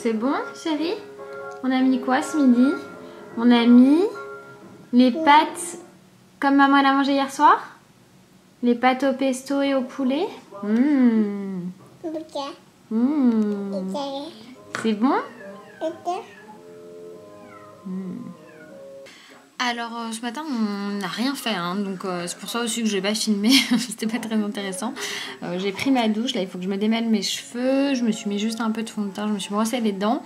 c'est bon, chérie? On a mis quoi ce midi? On a mis les pâtes comme maman elle a mangé hier soir? Les pâtes au pesto et au poulet? C'est bon? Alors ce matin on n'a rien fait hein, donc c'est pour ça aussi que je n'ai pas filmé, c'était pas très intéressant. J'ai pris ma douche, là il faut que je me démêle mes cheveux, je me suis mis juste un peu de fond de teint, je me suis brossé les dents.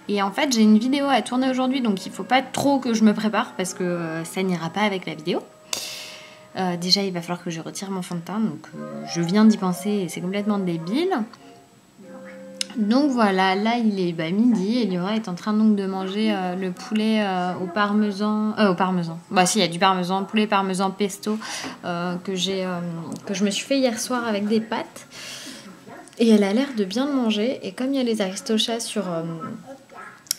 Et en fait j'ai une vidéo à tourner aujourd'hui donc il faut pas trop que je me prépare parce que ça n'ira pas avec la vidéo. Déjà il va falloir que je retire mon fond de teint donc je viens d'y penser et c'est complètement débile. Donc voilà, là il est midi et Liora est en train donc de manger le poulet au parmesan. Bah si, il y a du parmesan, poulet parmesan pesto que je me suis fait hier soir avec des pâtes. Et elle a l'air de bien le manger. Et comme il y a les Aristochats sur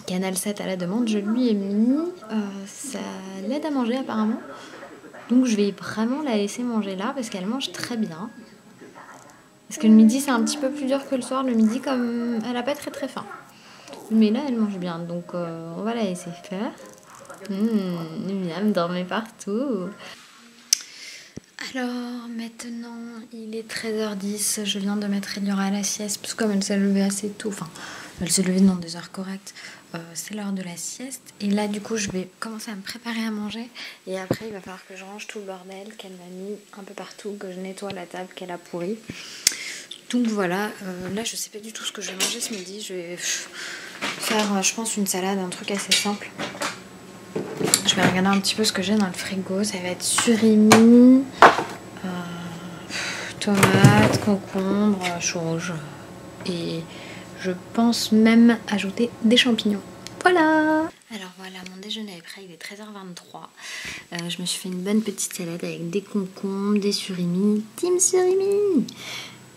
Canal 7 à la demande, je lui ai mis ça l'aide à manger apparemment. Donc je vais vraiment la laisser manger là parce qu'elle mange très bien. Parce que le midi c'est un petit peu plus dur que le soir. Le midi comme elle a pas très faim. Mais là elle mange bien donc on va la laisser faire. Miam dormait partout. Alors maintenant il est 13h10. Je viens de mettre Eliora à la sieste. Parce que comme elle s'est levée assez tôt. Enfin elle s'est levée dans des heures correctes. C'est l'heure de la sieste. Et là du coup je vais commencer à me préparer à manger. Et après il va falloir que je range tout le bordel qu'elle m'a mis un peu partout. Que je nettoie la table qu'elle a pourrie. Donc voilà, là je sais pas du tout ce que je vais manger ce midi. Je vais faire, je pense, une salade, un truc assez simple. Je vais regarder un petit peu ce que j'ai dans le frigo. Ça va être surimi, tomates, concombre, chou rouge. Et je pense même ajouter des champignons. Voilà! Alors voilà, mon déjeuner est prêt, il est 13h23. Je me suis fait une bonne petite salade avec des concombres, des surimi. Team surimi!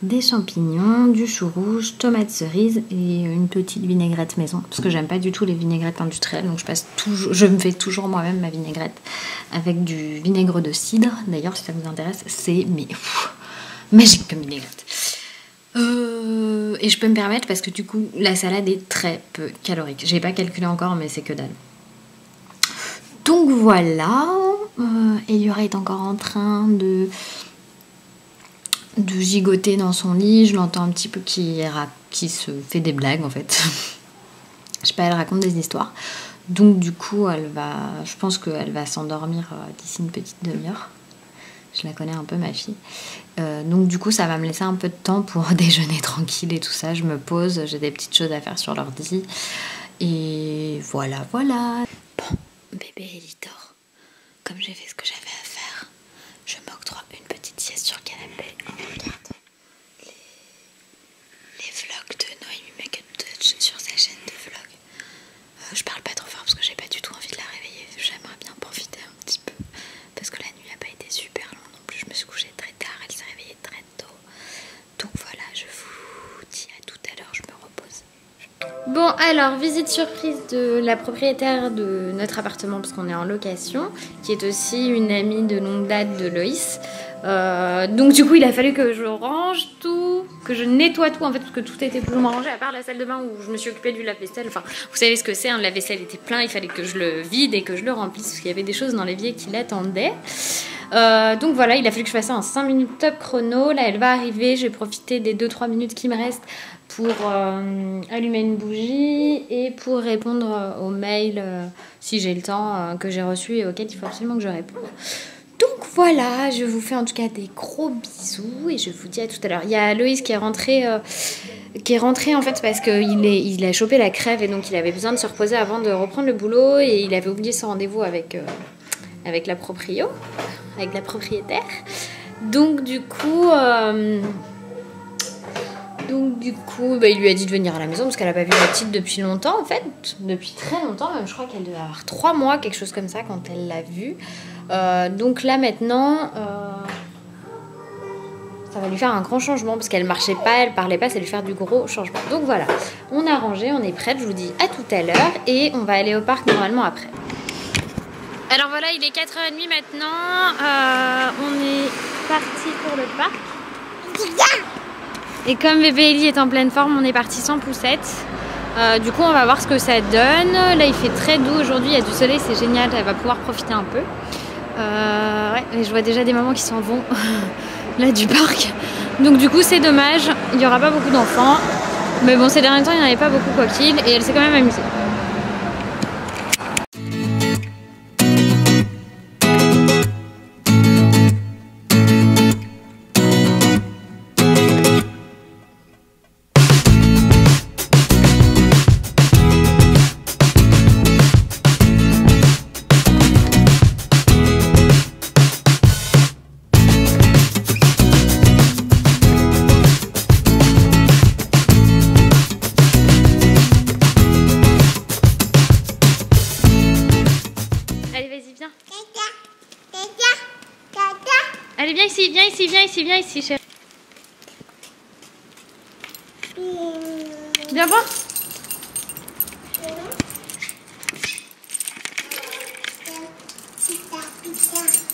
Des champignons, du chou rouge, tomates cerises et une petite vinaigrette maison. Parce que j'aime pas du tout les vinaigrettes industrielles. Donc je me fais toujours moi-même ma vinaigrette avec du vinaigre de cidre. D'ailleurs, si ça vous intéresse, c'est magique comme vinaigrette. Et je peux me permettre parce que du coup, la salade est très peu calorique. J'ai pas calculé encore, mais c'est que dalle. Donc voilà. Eliora est encore en train de gigoter dans son lit. Je l'entends un petit peu qui se fait des blagues en fait. Je sais pas, elle raconte des histoires. Donc du coup je pense qu'elle va s'endormir d'ici une petite demi-heure. Je la connais un peu ma fille. Donc du coup ça va me laisser un peu de temps pour déjeuner tranquille et tout ça. Je me pose, j'ai des petites choses à faire sur l'ordi. Et voilà. Bon, bébé il dort. Comme j'ai fait ce que j'avais à faire, je m'octroie une petite sieste sur le canapé en regardant les vlogs de Noémie Make Up Touch sur sa chaîne de vlog. Je parle pas trop fort parce que j'ai pas du tout envie de la réveiller. J'aimerais bien profiter un petit peu parce que la nuit a pas été super longue non plus. Je me suis couchée très tard, elle s'est réveillée très tôt. Donc voilà, je vous dis à tout à l'heure, je me repose. Bon alors, visite surprise de la propriétaire de notre appartement parce qu'on est en location, qui est aussi une amie de longue date de Loïs. Donc du coup il a fallu que je range tout, que je nettoie tout en fait parce que tout était plus ou moins rangé à part la salle de bain où je me suis occupée du lave-vaisselle. Enfin vous savez ce que c'est, hein, le lave-vaisselle était plein, il fallait que je le vide et que je le remplisse parce qu'il y avait des choses dans l'évier qui l'attendaient. Donc voilà, il a fallu que je fasse ça en 5 minutes top chrono. Là elle va arriver, je vais profiter des 2-3 minutes qui me restent pour allumer une bougie et pour répondre aux mails si j'ai le temps que j'ai reçus et auxquels il faut absolument que je réponde. Donc voilà, je vous fais en tout cas des gros bisous et je vous dis à tout à l'heure. Il y a Loïs qui est rentré en fait parce qu'il a chopé la crève et donc il avait besoin de se reposer avant de reprendre le boulot et il avait oublié son rendez-vous avec la proprio, avec la propriétaire. Donc du coup, il lui a dit de venir à la maison parce qu'elle n'a pas vu la petite depuis longtemps en fait, depuis très longtemps même. Je crois qu'elle devait avoir 3 mois, quelque chose comme ça quand elle l'a vue. Donc là maintenant ça va lui faire un grand changement parce qu'elle marchait pas, elle parlait pas, ça va lui faire du gros changement. Donc voilà, on a rangé, on est prête, je vous dis à tout à l'heure et on va aller au parc normalement après. Alors voilà, il est 4h30 maintenant, on est parti pour le parc. Et comme bébé Ellie est en pleine forme, on est parti sans poussette. Du coup on va voir ce que ça donne. Là il fait très doux aujourd'hui, il y a du soleil, c'est génial, elle va pouvoir profiter un peu. Ouais, et je vois déjà des mamans qui s'en vont là du parc. Donc du coup c'est dommage, il n'y aura pas beaucoup d'enfants. Mais bon, ces derniers temps il n'y en avait pas beaucoup quoi qu'il, et elle s'est quand même amusée. Allez, viens ici, viens ici, viens ici, viens ici, chérie. Viens voir.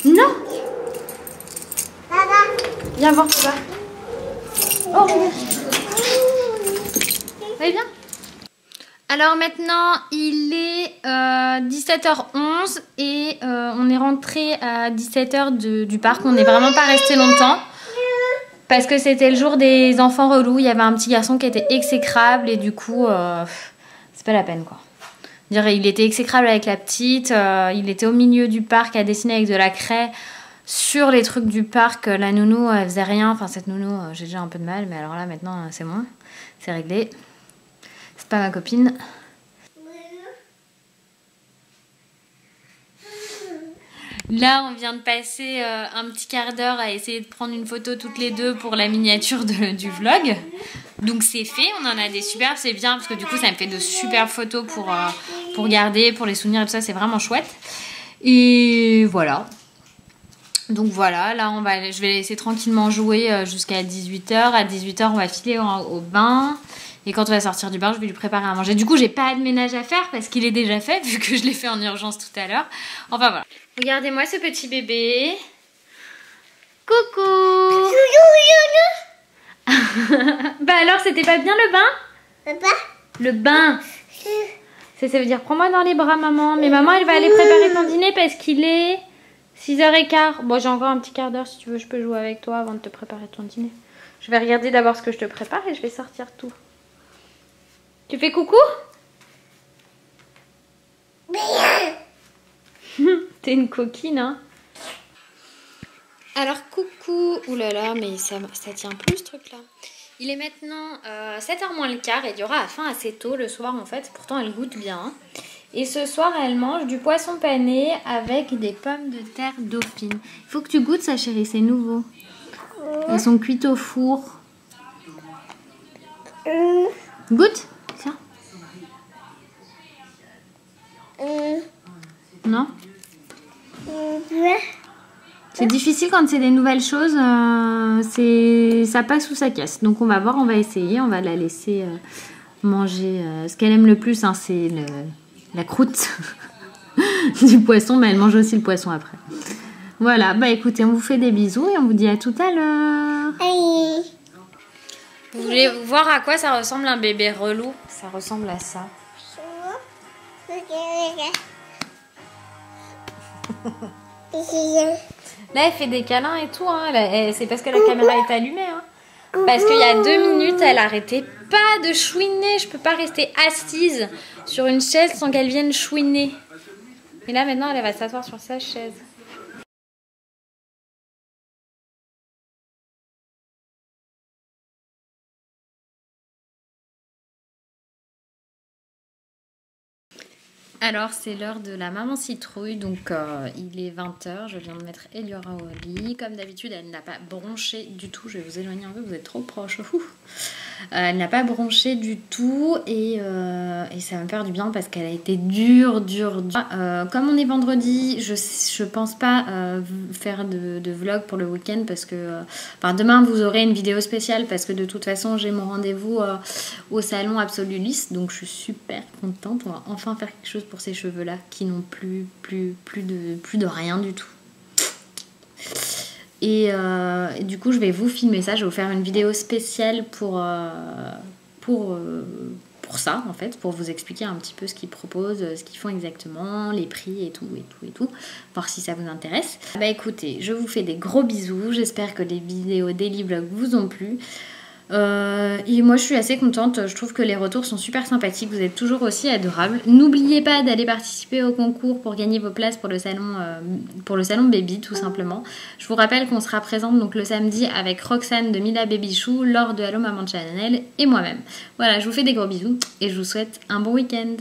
Non. Viens voir, papa. Oh, regarde. Allez, viens. Alors maintenant, il est 17h11 et on est rentré à 17h du parc. On n'est vraiment pas resté longtemps parce que c'était le jour des enfants relous. Il y avait un petit garçon qui était exécrable et du coup, c'est pas la peine quoi. Il était exécrable avec la petite. Il était au milieu du parc à dessiner avec de la craie sur les trucs du parc. La nounou, elle faisait rien. Enfin, cette nounou, j'ai déjà un peu de mal, mais alors là, maintenant, c'est bon. C'est réglé. C'est pas ma copine. Là, on vient de passer un petit quart d'heure à essayer de prendre une photo toutes les deux pour la miniature du vlog. Donc c'est fait, on en a des superbes, c'est bien parce que du coup ça me fait de superbes photos pour garder, pour les souvenirs et tout ça, c'est vraiment chouette. Et voilà. Donc voilà, là je vais laisser tranquillement jouer jusqu'à 18h. À 18h, on va filer au bain. Et quand on va sortir du bain, je vais lui préparer à manger. Du coup, j'ai pas de ménage à faire parce qu'il est déjà fait, vu que je l'ai fait en urgence tout à l'heure. Enfin voilà. Regardez-moi ce petit bébé. Coucou. Bah alors, c'était pas bien le bain? Le bain. Ça veut dire prends-moi dans les bras, maman. Mais maman, elle va aller préparer ton dîner parce qu'il est 6h15. Bon, j'ai encore un petit quart d'heure. Si tu veux, je peux jouer avec toi avant de te préparer ton dîner. Je vais regarder d'abord ce que je te prépare et je vais sortir tout. Tu fais coucou? T'es une coquine, hein? Alors, coucou. Oulala, mais ça tient plus ce truc-là. Il est maintenant 7h moins le quart et il y aura à faim assez tôt le soir en fait. Pourtant, elle goûte bien. Et ce soir, elle mange du poisson pané avec des pommes de terre dauphine. Il faut que tu goûtes ça, chérie, c'est nouveau. Elles sont cuites au four. Goûte. Tiens. Non? C'est difficile quand c'est des nouvelles choses, ça passe ou ça casse. Donc on va voir, on va essayer, on va la laisser manger. Ce qu'elle aime le plus, hein, c'est la croûte du poisson, mais elle mange aussi le poisson après. Voilà, bah écoutez, on vous fait des bisous et on vous dit à tout à l'heure. Vous voulez voir à quoi ça ressemble un bébé relou? Ça ressemble à ça. Là, elle fait des câlins et tout. Hein. C'est parce que la caméra est allumée. Hein. Parce qu'il y a 2 minutes, elle arrêtait pas de chouiner. Je peux pas rester assise sur une chaise sans qu'elle vienne chouiner. Et là, maintenant, elle va s'asseoir sur sa chaise. Alors c'est l'heure de la maman citrouille, donc il est 20h, je viens de mettre Eliora au lit. Comme d'habitude, elle n'a pas bronché du tout, je vais vous éloigner un peu, vous êtes trop proche. Elle n'a pas bronché du tout et ça me fait du bien parce qu'elle a été dure. Comme on est vendredi, je pense pas faire de vlog pour le week-end parce que demain vous aurez une vidéo spéciale parce que de toute façon j'ai mon rendez-vous au salon Absolulis, donc je suis super contente. On va enfin faire quelque chose pour ces cheveux là qui n'ont plus de rien du tout. Et du coup je vais vous filmer ça, je vais vous faire une vidéo spéciale pour pour ça en fait, pour vous expliquer un petit peu ce qu'ils proposent, ce qu'ils font exactement, les prix et tout, voir si ça vous intéresse. Bah écoutez, je vous fais des gros bisous, j'espère que les vidéos Daily Vlog vous ont plu. Et moi je suis assez contente, je trouve que les retours sont super sympathiques, vous êtes toujours aussi adorables. N'oubliez pas d'aller participer au concours pour gagner vos places pour le salon Baby tout simplement. Je vous rappelle qu'on sera présente donc le samedi avec Roxane de Mila Baby Chou, Laure de Hello Maman Channel et moi-même. Voilà, je vous fais des gros bisous et je vous souhaite un bon week-end.